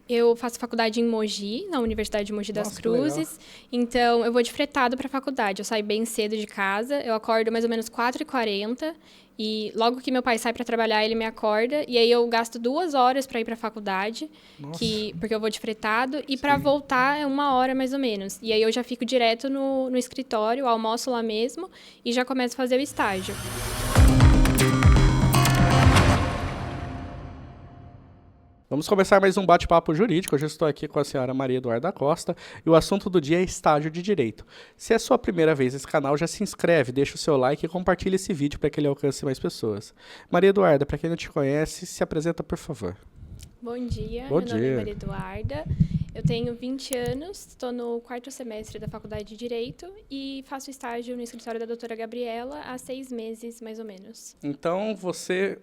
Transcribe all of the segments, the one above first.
Eu faço faculdade em Mogi, na Universidade de Mogi das Nossa, que legal. Cruzes. Então, eu vou de fretado para a faculdade. Eu saio bem cedo de casa, eu acordo mais ou menos 4h40. E logo que meu pai sai para trabalhar, ele me acorda. E aí eu gasto 2 horas para ir para a faculdade, Nossa. porque eu vou de fretado. E para Sim. voltar é 1 hora mais ou menos. E aí eu já fico direto no escritório, almoço lá mesmo e já começo a fazer o estágio. Vamos começar mais um bate-papo jurídico. Hoje eu estou aqui com a senhora Maria Eduarda Costa e o assunto do dia é estágio de direito. Se é a sua primeira vez nesse canal, já se inscreve, deixa o seu like e compartilha esse vídeo para que ele alcance mais pessoas. Maria Eduarda, para quem não te conhece, se apresenta, por favor. Bom dia, Bom meu nome dia. é Maria Eduarda, eu tenho 20 anos, estou no 4º semestre da Faculdade de Direito e faço estágio no escritório da doutora Gabriela há 6 meses, mais ou menos. Então, você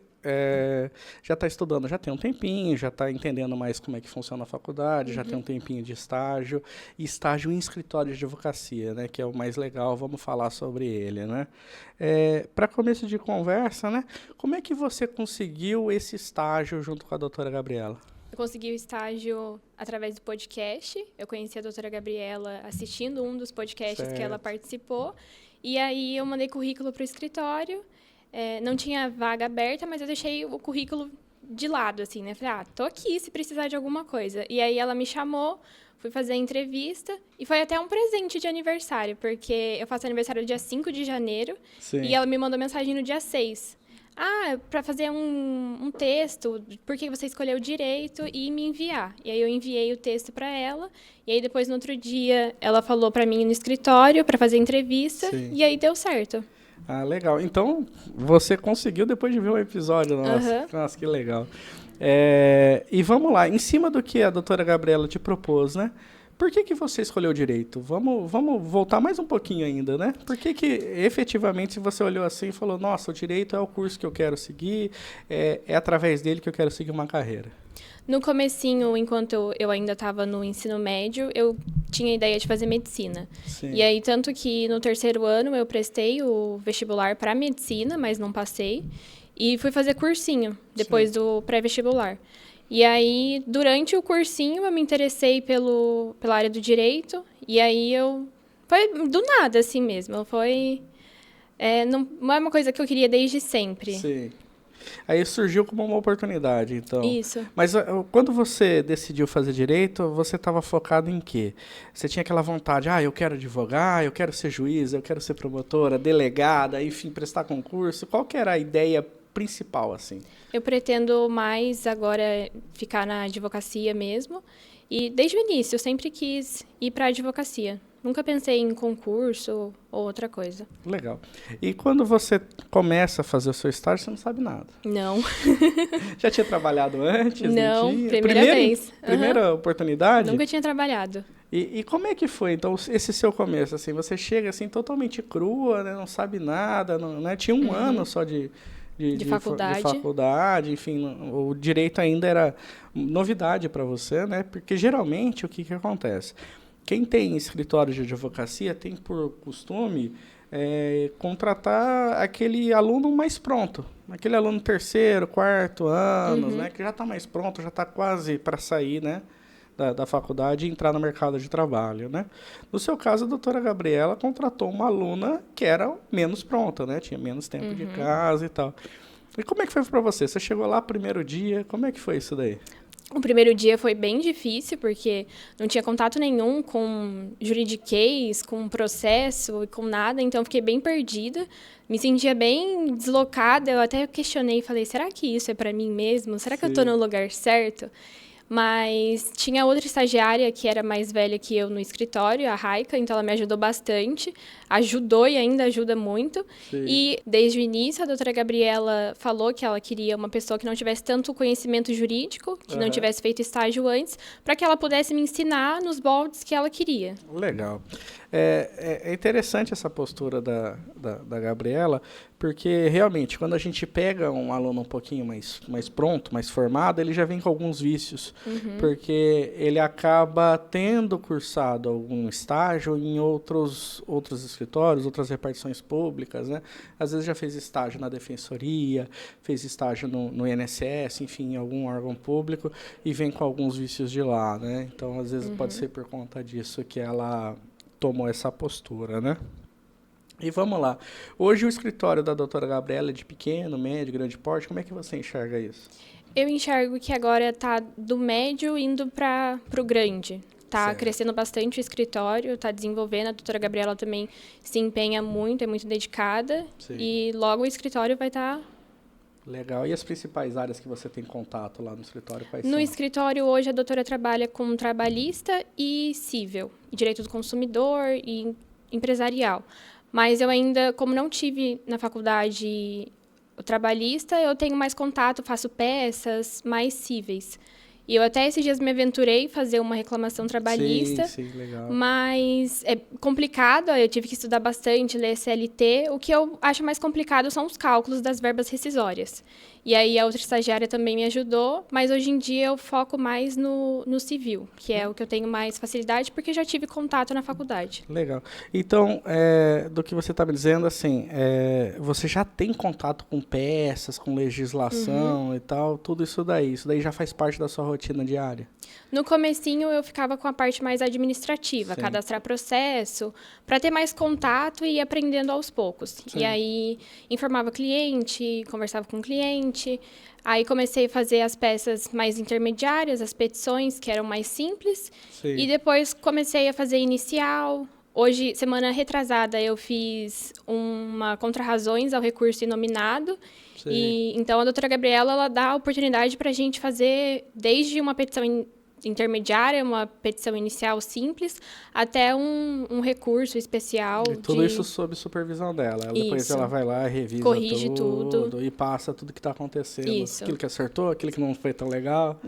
já está estudando, já tem um tempinho, já está entendendo mais como é que funciona a faculdade, já tem um tempinho de estágio, e estágio em escritório de advocacia, né, que é o mais legal, vamos falar sobre ele, né. Para começo de conversa, né, como é que você conseguiu esse estágio junto com a doutora Gabriela? Eu consegui o estágio através do podcast, eu conheci a doutora Gabriela assistindo um dos podcasts que ela Certo. participou, e aí eu mandei currículo para o escritório. Não tinha vaga aberta, mas eu deixei o currículo de lado, assim, né? Falei, tô aqui se precisar de alguma coisa. E aí ela me chamou, fui fazer a entrevista, e foi até um presente de aniversário, porque eu faço aniversário no dia 5 de janeiro, Sim. e ela me mandou mensagem no dia 6. Para fazer um texto, por que você escolheu direito, e me enviar. E aí eu enviei o texto para ela, e aí depois no outro dia ela falou para mim no escritório para fazer a entrevista, Sim. e aí deu certo. Ah, legal. Então, você conseguiu depois de ver o episódio. Nossa, Nossa, que legal. E vamos lá, em cima do que a doutora Gabriela te propôs, né? Por que você escolheu direito? Vamos voltar mais um pouquinho ainda, né? Por que efetivamente você olhou assim e falou, nossa, o direito é o curso que eu quero seguir, é através dele que eu quero seguir uma carreira? No comecinho, enquanto eu ainda estava no ensino médio, eu tinha a ideia de fazer medicina. Sim. E aí, tanto que no 3º ano eu prestei o vestibular para medicina, mas não passei. E fui fazer cursinho, depois do pré-vestibular. E aí, durante o cursinho, eu me interessei pela área do direito. E aí, foi do nada, assim mesmo. Não é uma coisa que eu queria desde sempre. Sim. Aí surgiu como uma oportunidade, então. Isso. Mas quando você decidiu fazer direito, você estava focado em quê? Você tinha aquela vontade, eu quero advogar, eu quero ser juíza, eu quero ser promotora, delegada, enfim, prestar concurso. Qual que era a ideia principal, assim? Eu pretendo mais agora ficar na advocacia mesmo. E desde o início, eu sempre quis ir para a advocacia. Nunca pensei em concurso ou outra coisa. Legal. E quando você começa a fazer o seu estágio, você não sabe nada? Não. Já tinha trabalhado antes? Não, tinha? primeira vez. Primeira oportunidade? Nunca tinha trabalhado. E como é que foi, então, esse seu começo? Assim, você chega assim totalmente crua, né, não sabe nada, né? Tinha um ano só de faculdade, enfim, o direito ainda era novidade para você, né? Porque geralmente o que acontece? Quem tem escritório de advocacia tem por costume contratar aquele aluno mais pronto, aquele aluno 3º, 4º anos, né? Que já está mais pronto, já está quase para sair, né? Da faculdade e entrar no mercado de trabalho, né? No seu caso, a doutora Gabriela contratou uma aluna que era menos pronta, né? Tinha menos tempo de casa e tal. E como é que foi para você? Você chegou lá primeiro dia, como é que foi isso daí? O primeiro dia foi bem difícil, porque não tinha contato nenhum com juridiquês, com processo e com nada, então eu fiquei bem perdida, me sentia bem deslocada, eu até questionei, falei, será que isso é para mim mesmo? Será que eu estou no lugar certo? Mas tinha outra estagiária que era mais velha que eu no escritório, a Raika, então ela me ajudou bastante, ajudou e ainda ajuda muito. Sim. E desde o início a doutora Gabriela falou que ela queria uma pessoa que não tivesse tanto conhecimento jurídico, que não tivesse feito estágio antes, para que ela pudesse me ensinar nos moldes que ela queria. Legal. É interessante essa postura da Gabriela, Porque, realmente, quando a gente pega um aluno um pouquinho mais pronto, mais formado, ele já vem com alguns vícios. Porque ele acaba tendo cursado algum estágio em outros escritórios, outras repartições públicas, né? Às vezes já fez estágio na defensoria, fez estágio no INSS, enfim, em algum órgão público, e vem com alguns vícios de lá, né? Então, às vezes, pode ser por conta disso que ela tomou essa postura, né? E vamos lá. Hoje o escritório da doutora Gabriela é de pequeno, médio, grande porte. Como é que você enxerga isso? Eu enxergo que agora está do médio indo para o grande. Está crescendo bastante o escritório, está desenvolvendo. A doutora Gabriela também se empenha muito, é muito dedicada. Sim. E logo o escritório vai estar... Legal. E as principais áreas que você tem contato lá no escritório, quais são? No escritório, hoje, a doutora trabalha com trabalhista e cível, e direito do consumidor e empresarial. Mas eu ainda, como não tive na faculdade o trabalhista, eu tenho mais contato, faço peças mais cíveis. E eu até esses dias me aventurei a fazer uma reclamação trabalhista. Sim, legal. Mas é complicado, eu tive que estudar bastante, ler CLT. O que eu acho mais complicado são os cálculos das verbas rescisórias. E aí a outra estagiária também me ajudou, mas hoje em dia eu foco mais no civil, que é o que eu tenho mais facilidade, porque já tive contato na faculdade. Legal. Então, do que você está me dizendo, assim, você já tem contato com peças, com legislação e tal, tudo isso daí já faz parte da sua rotina diária? No comecinho eu ficava com a parte mais administrativa, cadastrar processo, para ter mais contato e ir aprendendo aos poucos. Sim. E aí informava cliente, conversava com o cliente. Aí comecei a fazer as peças mais intermediárias, as petições, que eram mais simples. Sim. E depois comecei a fazer inicial. Hoje, semana retrasada, eu fiz uma contra-razões ao recurso inominado. Sim. E então a doutora Gabriela ela dá a oportunidade para a gente fazer desde uma petição intermediária, uma petição inicial simples, até um recurso especial. E tudo isso sob supervisão dela. Depois ela vai lá, revisa corrige tudo e passa tudo que está acontecendo. Isso. Aquilo que acertou, aquilo que não foi tão legal.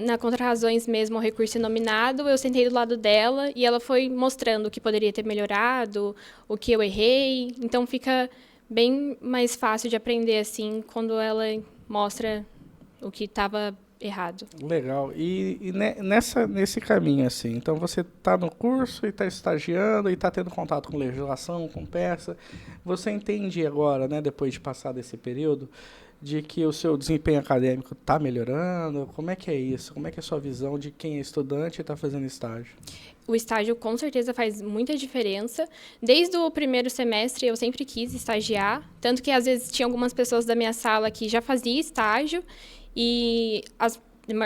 Na contra-razões mesmo, o recurso inominado, eu sentei do lado dela e ela foi mostrando o que poderia ter melhorado, o que eu errei. Então, fica bem mais fácil de aprender, assim, quando ela mostra o que estava errado. Legal. E nesse caminho, assim, então você está no curso e está estagiando e está tendo contato com legislação, com peça. Você entende agora, né, depois de passar desse período, de que o seu desempenho acadêmico está melhorando? Como é que é isso? Como é que é a sua visão de quem é estudante e está fazendo estágio? O estágio, com certeza, faz muita diferença. Desde o primeiro semestre, eu sempre quis estagiar. Tanto que, às vezes, tinha algumas pessoas da minha sala que já faziam estágio e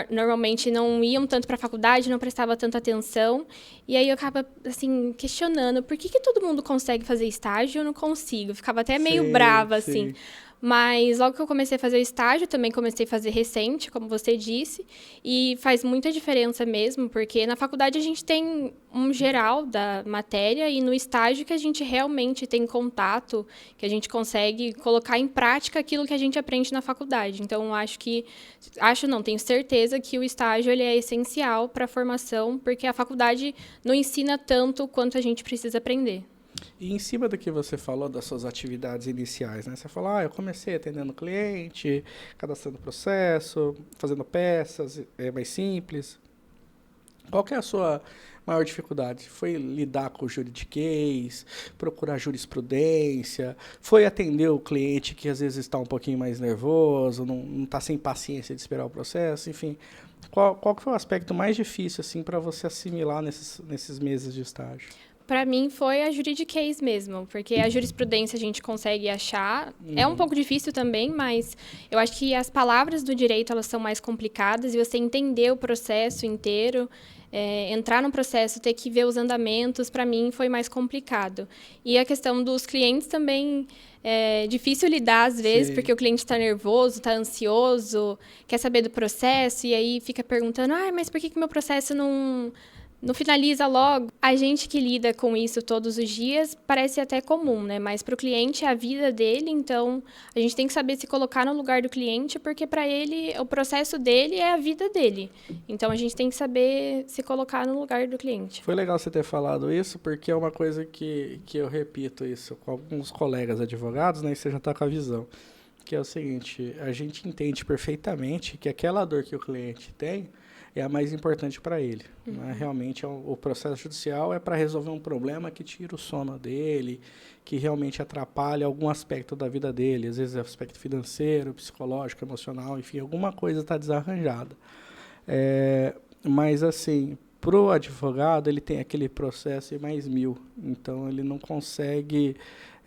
normalmente não iam tanto para a faculdade, não prestava tanta atenção. E aí eu acaba assim, questionando por que todo mundo consegue fazer estágio e eu não consigo. Ficava até meio brava, assim. Mas logo que eu comecei a fazer o estágio, também comecei a fazer recente, como você disse, e faz muita diferença mesmo, porque na faculdade a gente tem um geral da matéria e no estágio que a gente realmente tem contato, que a gente consegue colocar em prática aquilo que a gente aprende na faculdade. Então, tenho certeza que o estágio ele é essencial para a formação, porque a faculdade não ensina tanto quanto a gente precisa aprender. E em cima do que você falou das suas atividades iniciais, né? Você falou, eu comecei atendendo cliente, cadastrando processo, fazendo peças, mais simples. Qual que é a sua maior dificuldade? Foi lidar com o juridiquês, procurar jurisprudência, foi atender o cliente que às vezes está um pouquinho mais nervoso, não está sem paciência de esperar o processo, enfim. Qual que foi o aspecto mais difícil assim, para você assimilar nesses meses de estágio? Para mim, foi a juridiquês mesmo, porque a jurisprudência a gente consegue achar. É um pouco difícil também, mas eu acho que as palavras do direito elas são mais complicadas e você entender o processo inteiro, entrar no processo, ter que ver os andamentos, para mim, foi mais complicado. E a questão dos clientes também é difícil lidar, às vezes, porque o cliente está nervoso, está ansioso, quer saber do processo, e aí fica perguntando, mas por que meu processo não finaliza logo. A gente que lida com isso todos os dias parece até comum, né? Mas para o cliente é a vida dele, então a gente tem que saber se colocar no lugar do cliente, porque para ele, o processo dele é a vida dele. Então a gente tem que saber se colocar no lugar do cliente. Foi legal você ter falado isso, porque é uma coisa que eu repito isso com alguns colegas advogados, né? E você já está com a visão. Que é o seguinte, a gente entende perfeitamente que aquela dor que o cliente tem é a mais importante para ele. Né? Realmente, o processo judicial é para resolver um problema que tira o sono dele, que realmente atrapalha algum aspecto da vida dele, às vezes é aspecto financeiro, psicológico, emocional, enfim, alguma coisa está desarranjada. Mas, assim, para o advogado, ele tem aquele processo e mais 1000. Então, ele não consegue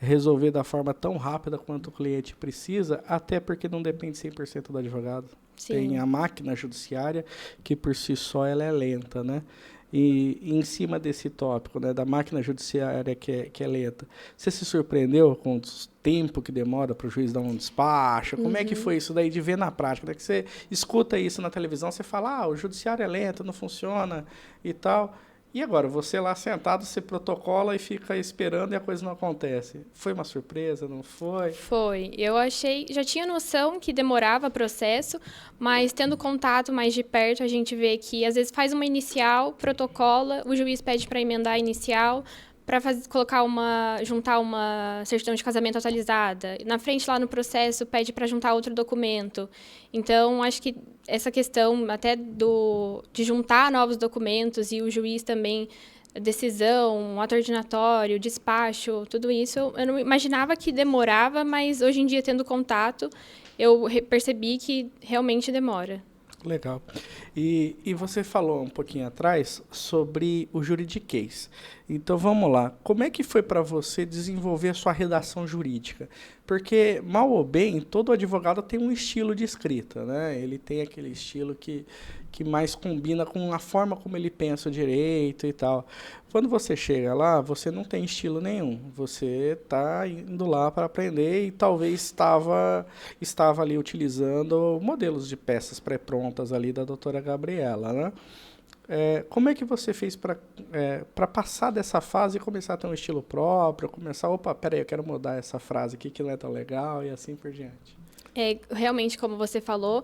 resolver da forma tão rápida quanto o cliente precisa, até porque não depende 100% do advogado. Sim. Tem a máquina judiciária, que por si só ela é lenta, né? E em cima desse tópico, né, da máquina judiciária que é lenta, você se surpreendeu com o tempo que demora para o juiz dar um despacho? Como é que foi isso daí de ver na prática? Né? Que você escuta isso na televisão, você fala, o judiciário é lento, não funciona e tal. E agora, você lá sentado, você protocola e fica esperando e a coisa não acontece. Foi uma surpresa, não foi? Foi. Eu achei, já tinha noção que demorava o processo, mas tendo contato mais de perto, a gente vê que às vezes faz uma inicial, protocola, o juiz pede para emendar a inicial, para juntar uma certidão de casamento atualizada. Na frente, lá no processo, pede para juntar outro documento. Então, acho que essa questão até de juntar novos documentos e o juiz também, decisão, ato ordinatório, despacho, tudo isso, eu não imaginava que demorava, mas hoje em dia, tendo contato, eu percebi que realmente demora. Legal. E você falou um pouquinho atrás sobre o juridiquês. Então, vamos lá. Como é que foi para você desenvolver a sua redação jurídica? Porque, mal ou bem, todo advogado tem um estilo de escrita, né? Ele tem aquele estilo que mais combina com a forma como ele pensa o direito e tal. Quando você chega lá, você não tem estilo nenhum. Você está indo lá para aprender e talvez estava ali utilizando modelos de peças pré-prontas ali da doutora Gabriela, né? Como é que você fez para passar dessa fase e começar a ter um estilo próprio, peraí, eu quero mudar essa frase aqui que não é tão legal e assim por diante? Realmente, como você falou,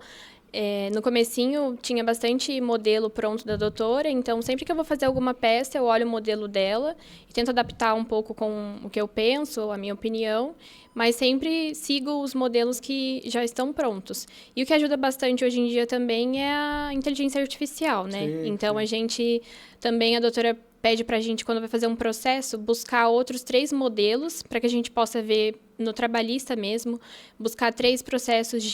no comecinho tinha bastante modelo pronto da doutora, então sempre que eu vou fazer alguma peça, eu olho o modelo dela e tento adaptar um pouco com o que eu penso, a minha opinião, mas sempre sigo os modelos que já estão prontos. E o que ajuda bastante hoje em dia também é a inteligência artificial, né? Sim, então, sim. a doutora pede para a gente, quando vai fazer um processo, buscar outros 3 modelos para que a gente possa ver no trabalhista mesmo, buscar 3 processos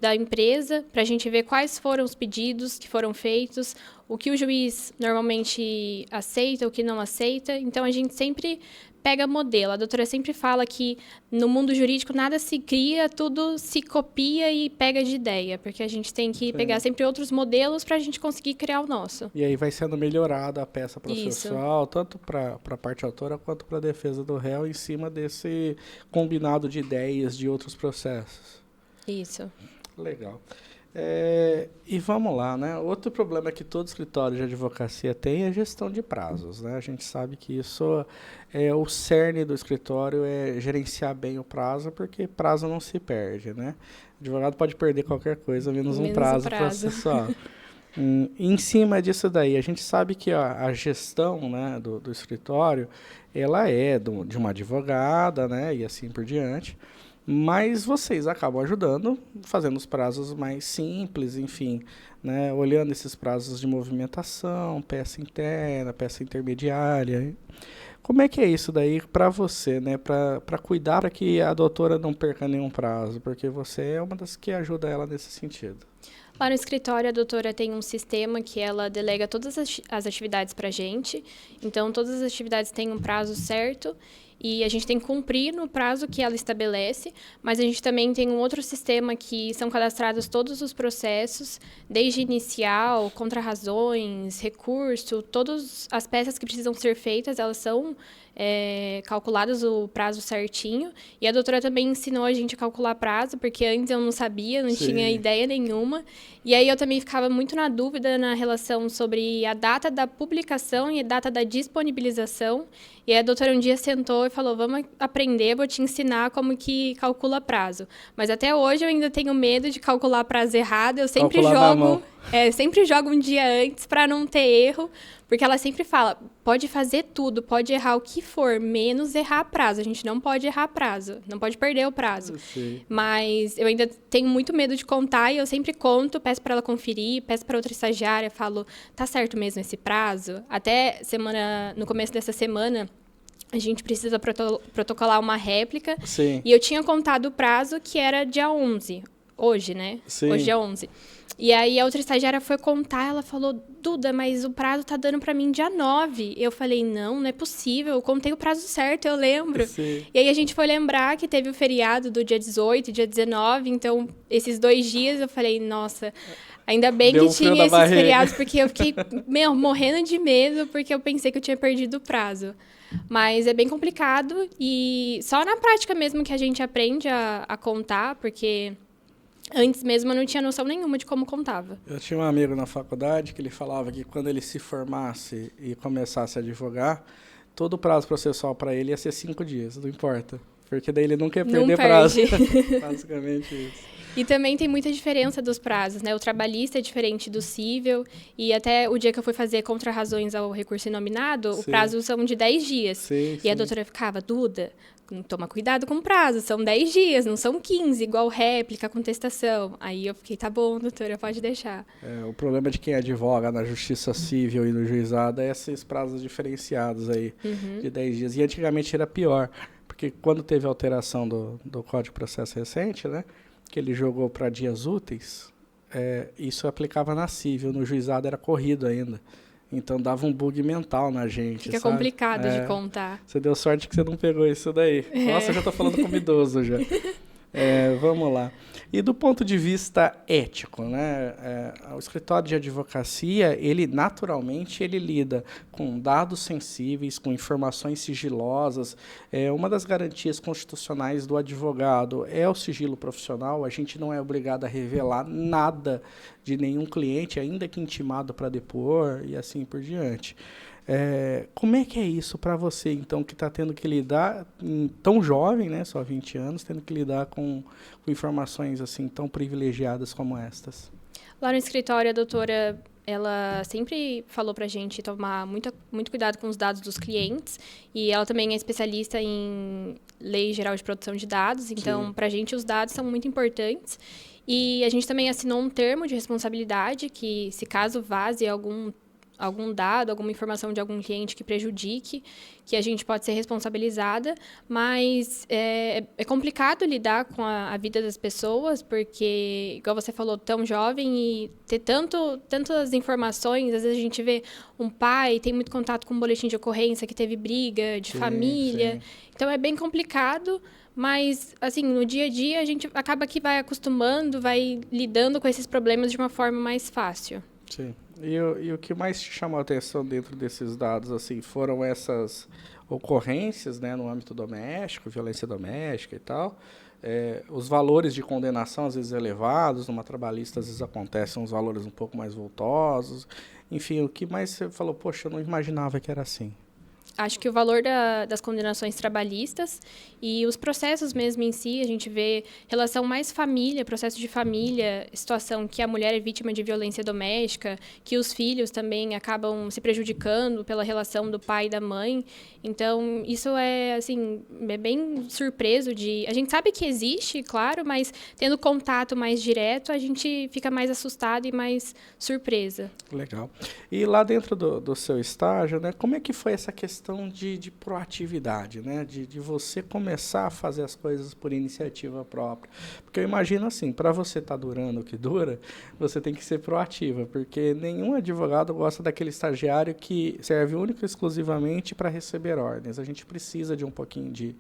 da empresa para a gente ver quais foram os pedidos que foram feitos, o que o juiz normalmente aceita, o que não aceita. Então, a gente sempre pega modelo. A doutora sempre fala que no mundo jurídico nada se cria, tudo se copia e pega de ideia, porque a gente tem que pegar sempre outros modelos para a gente conseguir criar o nosso. E aí vai sendo melhorada a peça processual, tanto para a parte autora quanto para a defesa do réu, em cima desse combinado de ideias de outros processos. Isso. Legal. E vamos lá, né? Outro problema que todo escritório de advocacia tem é a gestão de prazos, né? A gente sabe que isso é o cerne do escritório, é gerenciar bem o prazo, porque prazo não se perde, né? O advogado pode perder qualquer coisa, menos um prazo processual. Em cima disso daí, a gente sabe que a gestão, né, do escritório, ela é de uma advogada, né, e assim por diante. Mas vocês acabam ajudando, fazendo os prazos mais simples, enfim, né, olhando esses prazos de movimentação, peça interna, peça intermediária. Como é que é isso daí para você, né, para cuidar para que a doutora não perca nenhum prazo, porque você é uma das que ajuda ela nesse sentido? Lá no escritório, a doutora tem um sistema que ela delega todas as atividades para a gente. Então, todas as atividades têm um prazo certo. e a gente tem que cumprir no prazo que ela estabelece, mas a gente também tem um outro sistema que são cadastrados todos os processos, desde inicial, contrarrazões, recurso, todas as peças que precisam ser feitas, elas são calculadas o prazo certinho, e a doutora também ensinou a gente a calcular prazo, porque antes eu não sabia, não tinha ideia nenhuma, e aí eu também ficava muito na dúvida na relação sobre a data da publicação e a data da disponibilização, e aí a doutora um dia sentou e falou, vamos aprender, vou te ensinar como que calcula prazo. Mas até hoje eu ainda tenho medo de calcular prazo errado, eu sempre sempre jogo um dia antes para não ter erro, porque ela sempre fala, pode fazer tudo, pode errar o que for, menos errar prazo. A gente não pode errar prazo, não pode perder o prazo. Mas eu ainda tenho muito medo de contar e eu sempre conto, peço para ela conferir, peço para outra estagiária, falo, tá certo mesmo esse prazo? Até no começo dessa semana, a gente precisa protocolar uma réplica. Sim. E eu tinha contado o prazo que era dia 11, hoje, né? Sim. Hoje é 11. E aí a outra estagiária foi contar, ela falou, Duda, mas o prazo tá dando pra mim dia 9. Eu falei, não é possível, eu contei o prazo certo, eu lembro. Sim. E aí a gente foi lembrar que teve o feriado do dia 18, dia 19, então esses 2 dias eu falei, nossa, ainda bem que tinha esses feriados, porque eu fiquei morrendo de medo, porque eu pensei que eu tinha perdido o prazo. Mas é bem complicado e só na prática mesmo que a gente aprende a contar, porque antes mesmo eu não tinha noção nenhuma de como contava. Eu tinha um amigo na faculdade que ele falava que quando ele se formasse e começasse a advogar, todo o prazo processual para ele ia ser 5 dias, não importa. Porque daí ele nunca ia perder prazo. Basicamente isso. E também tem muita diferença dos prazos, né? O trabalhista é diferente do cível, e até o dia que eu fui fazer contrarrazões ao recurso inominado, o prazo são de 10 dias. E a doutora ficava, Duda, toma cuidado com o prazo, são 10 dias, não são 15, igual réplica, contestação. Aí eu fiquei, tá bom, doutora, pode deixar. O problema de quem advoga na justiça civil e no juizado é esses prazos diferenciados aí, de 10 dias. E antigamente era pior, porque quando teve a alteração do Código de Processo recente, né? Que ele jogou para dias úteis, isso aplicava na civil, no juizado era corrido ainda. Então dava um bug mental na gente. Fica complicado de contar. Você deu sorte que você não pegou isso daí. Nossa, eu já estou falando como idoso já. Vamos lá. E do ponto de vista ético, né? O escritório de advocacia, ele naturalmente lida com dados sensíveis, com informações sigilosas. Uma das garantias constitucionais do advogado é o sigilo profissional. A gente não é obrigado a revelar nada de nenhum cliente, ainda que intimado para depor e assim por diante. Como é que é isso para você, então, que está tendo que lidar, tão jovem, né, só 20 anos, tendo que lidar com informações assim tão privilegiadas como estas? Lá no escritório, a doutora, ela sempre falou para a gente tomar muito cuidado com os dados dos clientes, e ela também é especialista em Lei Geral de Proteção de Dados, então, para a gente, os dados são muito importantes. E a gente também assinou um termo de responsabilidade que, se caso vaze algum dado, alguma informação de algum cliente que prejudique, que a gente pode ser responsabilizada, mas é complicado lidar com a vida das pessoas, porque, igual você falou, tão jovem e ter tantas informações, às vezes a gente vê um pai, tem muito contato com um boletim de ocorrência que teve briga de família, então é bem complicado, mas, assim, no dia a dia a gente acaba que vai acostumando, vai lidando com esses problemas de uma forma mais fácil. Sim. E o que mais te chamou a atenção dentro desses dados, assim, foram essas ocorrências, né, no âmbito doméstico, violência doméstica e tal, os valores de condenação às vezes elevados, numa trabalhista às vezes acontecem uns valores um pouco mais vultosos, enfim, o que mais você falou, poxa, eu não imaginava que era assim? Acho que o valor das condenações trabalhistas e os processos mesmo em si, a gente vê relação mais família, processo de família, situação que a mulher é vítima de violência doméstica, que os filhos também acabam se prejudicando pela relação do pai e da mãe. Então, isso assim, é bem surpreso a gente sabe que existe, claro, mas tendo contato mais direto, a gente fica mais assustado e mais surpresa. Legal. E lá dentro do seu estágio, né, como é que foi essa questão questão de proatividade, né? De você começar a fazer as coisas por iniciativa própria. Porque eu imagino assim, para você estar durando o que dura, você tem que ser proativa, porque nenhum advogado gosta daquele estagiário que serve única e exclusivamente para receber ordens. A gente precisa de um pouquinho de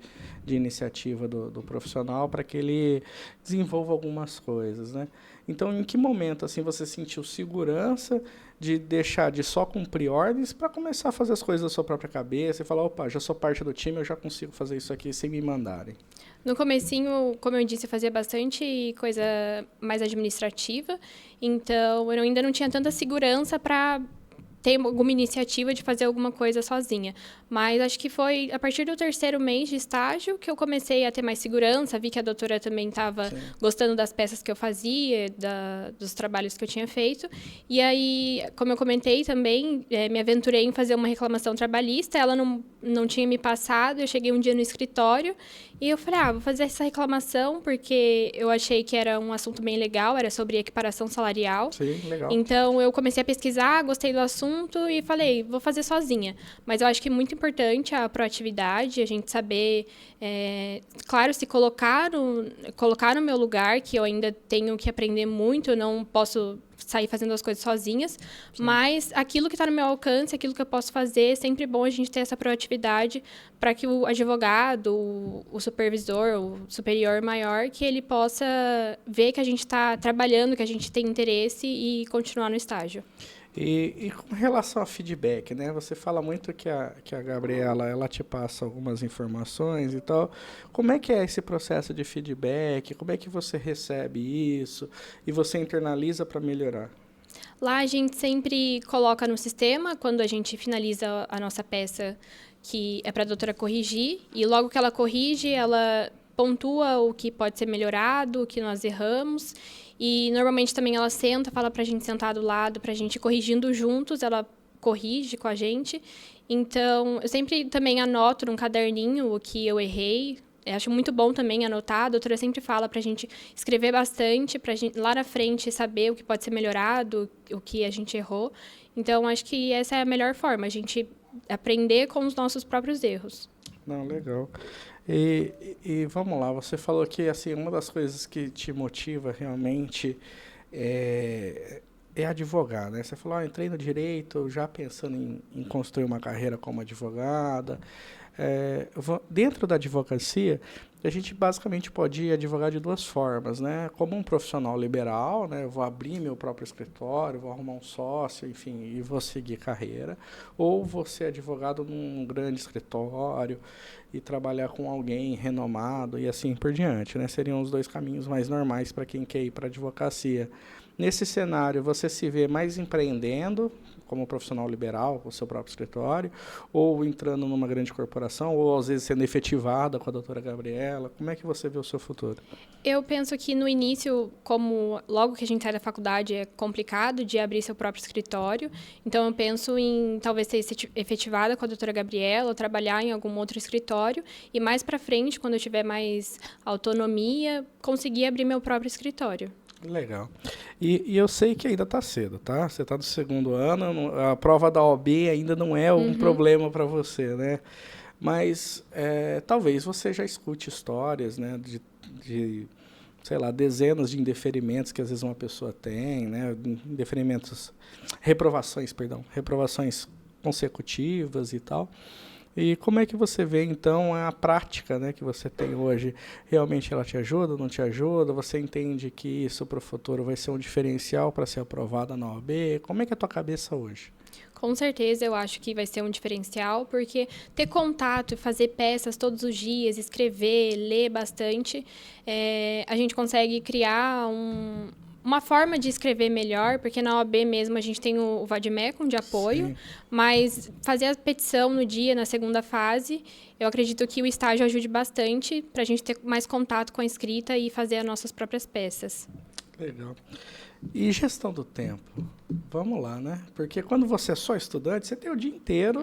iniciativa do profissional para que ele desenvolva algumas coisas, né? Então, em que momento assim você sentiu segurança de deixar de só cumprir ordens para começar a fazer as coisas da sua própria cabeça e falar, opa, já sou parte do time, eu já consigo fazer isso aqui sem me mandarem? No comecinho, como eu disse, eu fazia bastante coisa mais administrativa, então eu ainda não tinha tanta segurança para ter alguma iniciativa de fazer alguma coisa sozinha. Mas acho que foi a partir do 3º mês de estágio que eu comecei a ter mais segurança, vi que a doutora também estava gostando das peças que eu fazia, dos trabalhos que eu tinha feito. E aí, como eu comentei também, me aventurei em fazer uma reclamação trabalhista, ela não tinha me passado, eu cheguei um dia no escritório e eu falei, vou fazer essa reclamação porque eu achei que era um assunto bem legal, era sobre equiparação salarial. Sim, legal. Então, eu comecei a pesquisar, gostei do assunto e falei, vou fazer sozinha. Mas eu acho que é muito importante a proatividade, a gente saber, claro, se colocar no meu lugar, que eu ainda tenho que aprender muito, eu não posso sair fazendo as coisas sozinhas, mas aquilo que está no meu alcance, aquilo que eu posso fazer, é sempre bom a gente ter essa proatividade para que o advogado, o supervisor, o superior maior, que ele possa ver que a gente está trabalhando, que a gente tem interesse e continuar no estágio. E com relação a feedback, né? Você fala muito que a Gabriela, ela te passa algumas informações e tal. Como é que é esse processo de feedback? Como é que você recebe isso? E você internaliza para melhorar? Lá a gente sempre coloca no sistema, quando a gente finaliza a nossa peça, que é para a doutora corrigir. E logo que ela corrige, ela pontua o que pode ser melhorado, o que nós erramos. E, normalmente, também ela senta, fala para a gente sentar do lado, para a gente ir corrigindo juntos, ela corrige com a gente. Então, eu sempre também anoto num caderninho o que eu errei. Eu acho muito bom também anotar. A doutora sempre fala para a gente escrever bastante, para a gente, lá na frente, saber o que pode ser melhorado, o que a gente errou. Então, acho que essa é a melhor forma, a gente aprender com os nossos próprios erros. Não, legal. E vamos lá, você falou que assim, uma das coisas que te motiva realmente é advogar, né? Você falou, entrei no direito já pensando em construir uma carreira como advogada. Dentro da advocacia, a gente basicamente pode advogar de duas formas, né? Como um profissional liberal, né? Eu vou abrir meu próprio escritório, vou arrumar um sócio, enfim, e vou seguir carreira. Ou vou ser advogado num grande escritório e trabalhar com alguém renomado e assim por diante, né? Seriam os dois caminhos mais normais para quem quer ir para a advocacia. Nesse cenário, você se vê mais empreendendo como profissional liberal, com o seu próprio escritório, ou entrando numa grande corporação, ou às vezes sendo efetivada com a doutora Gabriela? Como é que você vê o seu futuro? Eu penso que no início, como logo que a gente sai da faculdade, é complicado de abrir seu próprio escritório. Então, eu penso em talvez ser efetivada com a doutora Gabriela, ou trabalhar em algum outro escritório. E mais para frente, quando eu tiver mais autonomia, conseguir abrir meu próprio escritório. Legal. E eu sei que ainda está cedo, tá? Você está no 2º ano, a prova da OAB ainda não é um problema para você, né? Mas talvez você já escute histórias, né, de, sei lá, dezenas de indeferimentos que às vezes uma pessoa tem, né? Reprovações consecutivas e tal. E como é que você vê, então, a prática, né, que você tem hoje? Realmente ela te ajuda, não te ajuda? Você entende que isso para o futuro vai ser um diferencial para ser aprovada na OAB? Como é que é a tua cabeça hoje? Com certeza, eu acho que vai ser um diferencial, porque ter contato e fazer peças todos os dias, escrever, ler bastante, a gente consegue criar uma forma de escrever melhor, porque na OAB mesmo a gente tem o Vademecum de apoio, sim, mas fazer a petição no dia, na segunda fase, eu acredito que o estágio ajude bastante para a gente ter mais contato com a escrita e fazer as nossas próprias peças. Legal. E gestão do tempo? Vamos lá, né? Porque quando você é só estudante, você tem o dia inteiro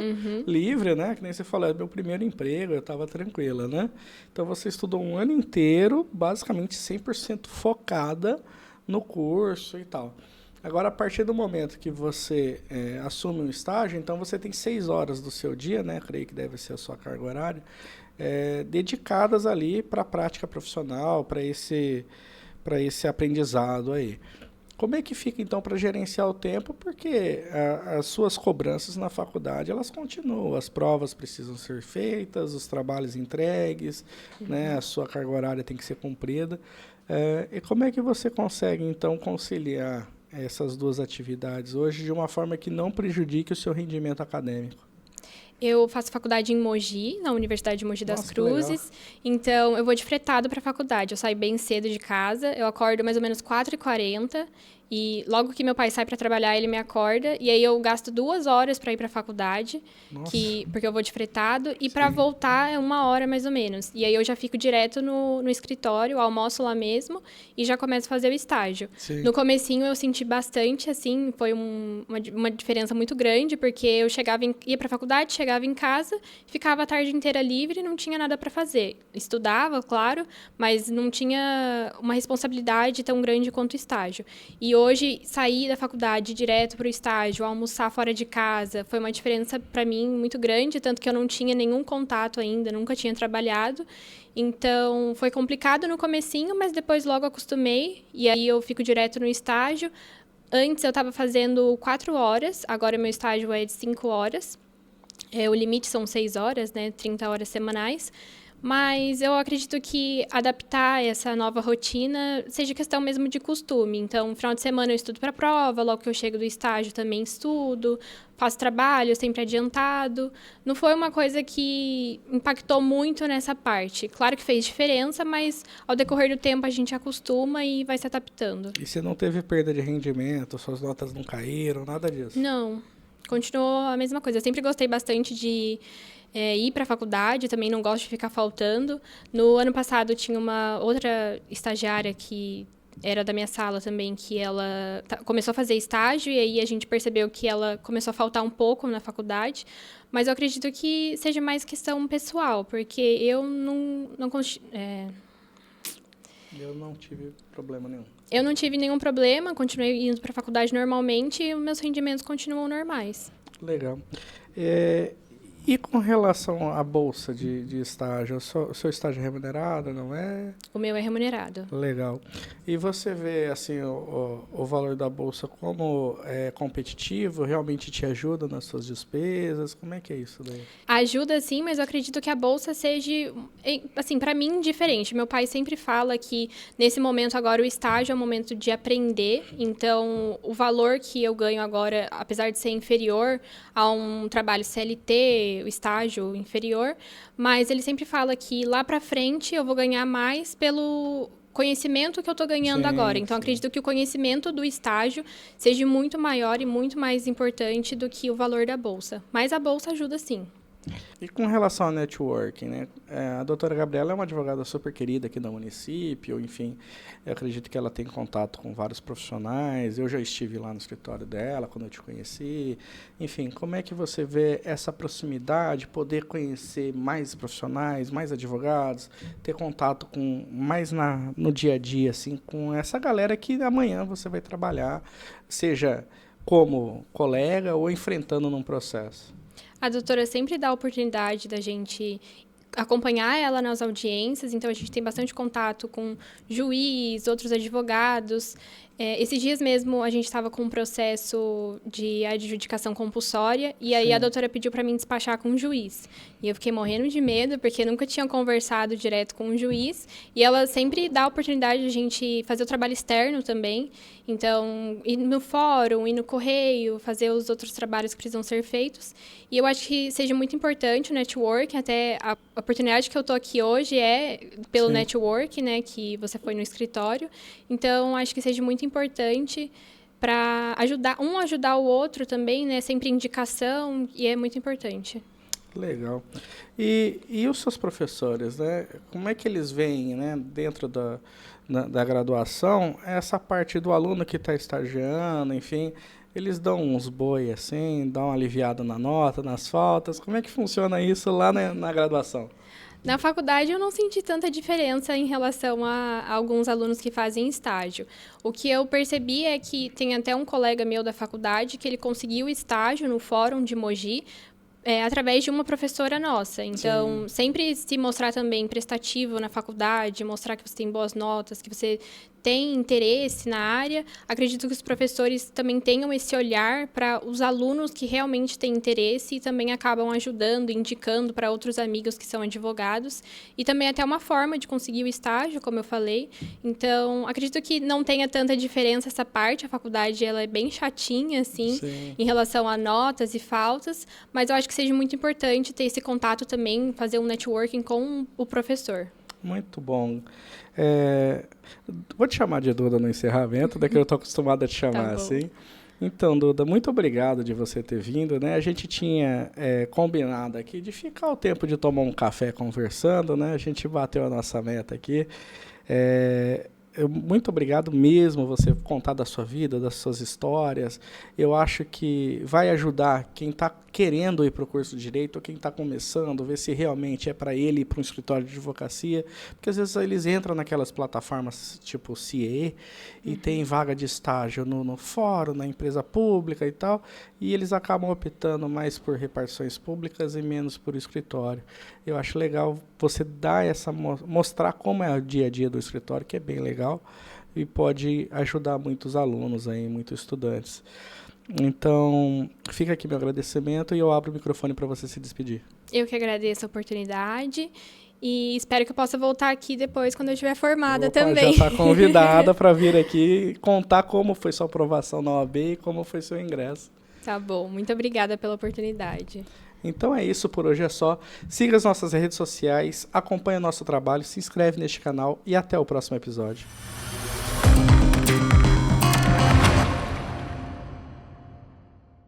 livre, né? Que nem você falou, é meu primeiro emprego, eu estava tranquila, né? Então, você estudou um ano inteiro, basicamente 100% focada no curso e tal. Agora, a partir do momento que você assume um estágio, então você tem 6 horas do seu dia, né? Creio que deve ser a sua carga horária, dedicadas ali para a prática profissional, para esse aprendizado aí. Como é que fica, então, para gerenciar o tempo? Porque as suas cobranças na faculdade, elas continuam. As provas precisam ser feitas, os trabalhos entregues, né? A sua carga horária tem que ser cumprida. E como é que você consegue, então, conciliar essas duas atividades hoje de uma forma que não prejudique o seu rendimento acadêmico? Eu faço faculdade em Mogi, na Universidade de Mogi das Cruzes. Então, eu vou de fretado para a faculdade. Eu saio bem cedo de casa, eu acordo mais ou menos 4h40. E logo que meu pai sai para trabalhar, ele me acorda. E aí eu gasto 2 horas para ir para a faculdade, porque eu vou de fretado. E para voltar é 1 hora mais ou menos. E aí eu já fico direto no escritório, almoço lá mesmo e já começo a fazer o estágio. Sim. No comecinho eu senti bastante, assim, foi uma diferença muito grande, porque eu ia para a faculdade, chegava em casa, ficava a tarde inteira livre e não tinha nada para fazer. Estudava, claro, mas não tinha uma responsabilidade tão grande quanto o estágio. E hoje, sair da faculdade direto para o estágio, almoçar fora de casa, foi uma diferença para mim muito grande, tanto que eu não tinha nenhum contato ainda, nunca tinha trabalhado. Então, foi complicado no comecinho, mas depois logo acostumei, e aí eu fico direto no estágio. Antes eu estava fazendo 4 horas, agora meu estágio é de 5 horas. O limite são 6 horas, né, 30 horas semanais. Mas eu acredito que adaptar essa nova rotina seja questão mesmo de costume. Então, no final de semana eu estudo para a prova, logo que eu chego do estágio também estudo, faço trabalho sempre adiantado. Não foi uma coisa que impactou muito nessa parte. Claro que fez diferença, mas ao decorrer do tempo a gente acostuma e vai se adaptando. E você não teve perda de rendimento, suas notas não caíram, nada disso? Não, continuou a mesma coisa. Eu sempre gostei bastante de ir para a faculdade, também não gosto de ficar faltando. No ano passado tinha uma outra estagiária que era da minha sala também, que ela começou a fazer estágio e aí a gente percebeu que ela começou a faltar um pouco na faculdade, mas eu acredito que seja mais questão pessoal, porque eu Eu não tive problema nenhum. Eu não tive nenhum problema, continuei indo para a faculdade normalmente e os meus rendimentos continuam normais. Legal. E com relação à bolsa de estágio, o seu estágio é remunerado, não é? O meu é remunerado. Legal. E você vê assim, o valor da bolsa como competitivo, realmente te ajuda nas suas despesas? Como é que é isso daí? Ajuda sim, mas eu acredito que a bolsa seja, assim, para mim, diferente. Meu pai sempre fala que nesse momento agora o estágio é o momento de aprender, então o valor que eu ganho agora, apesar de ser inferior a um trabalho CLT, o estágio inferior, mas ele sempre fala que lá para frente eu vou ganhar mais pelo conhecimento que eu estou ganhando agora. Então, acredito que o conhecimento do estágio seja muito maior e muito mais importante do que o valor da bolsa. Mas a bolsa ajuda sim. E com relação ao networking, né? A doutora Gabriela é uma advogada super querida aqui do município, enfim, eu acredito que ela tem contato com vários profissionais, eu já estive lá no escritório dela quando eu te conheci, enfim, como é que você vê essa proximidade, poder conhecer mais profissionais, mais advogados, ter contato com mais no dia a dia, assim, com essa galera que amanhã você vai trabalhar, seja como colega ou enfrentando num processo? A doutora sempre dá a oportunidade da gente acompanhar ela nas audiências, então a gente tem bastante contato com juiz, outros advogados. Esses dias mesmo a gente estava com um processo de adjudicação compulsória e aí a doutora pediu para mim despachar com um juiz. E eu fiquei morrendo de medo porque nunca tinha conversado direto com um juiz e ela sempre dá a oportunidade de a gente fazer o trabalho externo também. Então, ir no fórum, ir no correio, fazer os outros trabalhos que precisam ser feitos. E eu acho que seja muito importante o network, até a oportunidade que eu estou aqui hoje é pelo network, né, que você foi no escritório. Então, acho que seja muito importante para ajudar o outro também, né, sempre indicação, e é muito importante. Legal. E os seus professores, né, como é que eles veem, né, dentro da graduação, essa parte do aluno que está estagiando, enfim, eles dão uns boi assim, dão uma aliviada na nota, nas faltas, como é que funciona isso lá na graduação? Na faculdade eu não senti tanta diferença em relação a alguns alunos que fazem estágio. O que eu percebi é que tem até um colega meu da faculdade que ele conseguiu estágio no Fórum de Mogi, através de uma professora nossa. Então, sempre se mostrar também prestativo na faculdade, mostrar que você tem boas notas, que você tem interesse na área. Acredito que os professores também tenham esse olhar para os alunos que realmente têm interesse e também acabam ajudando, indicando para outros amigos que são advogados. E também até uma forma de conseguir o estágio, como eu falei. Então, acredito que não tenha tanta diferença essa parte. A faculdade ela é bem chatinha, assim, em relação a notas e faltas, mas eu acho que seja muito importante ter esse contato também, fazer um networking com o professor. Muito bom. Vou te chamar de Duda no encerramento, daqui eu estou acostumado a te chamar assim. Então, Duda, muito obrigado de você ter vindo, né? A gente tinha combinado aqui de ficar o tempo de tomar um café conversando, né? A gente bateu a nossa meta aqui. Muito obrigado mesmo você contar da sua vida, das suas histórias. Eu acho que vai ajudar quem está querendo ir para o curso de Direito, ou quem está começando, ver se realmente é para ele ir para um escritório de advocacia, porque às vezes eles entram naquelas plataformas tipo CIE e tem vaga de estágio no fórum, na empresa pública e tal, e eles acabam optando mais por repartições públicas e menos por escritório. Eu acho legal você dar mostrar como é o dia a dia do escritório, que é bem legal e pode ajudar muitos alunos aí, muitos estudantes. Então, fica aqui meu agradecimento e eu abro o microfone para você se despedir. Eu que agradeço a oportunidade e espero que eu possa voltar aqui depois quando eu estiver formada também. Já está convidada para vir aqui contar como foi sua aprovação na OAB e como foi seu ingresso. Tá bom, muito obrigada pela oportunidade. Então é isso, por hoje é só. Siga as nossas redes sociais, acompanhe o nosso trabalho, se inscreve neste canal e até o próximo episódio.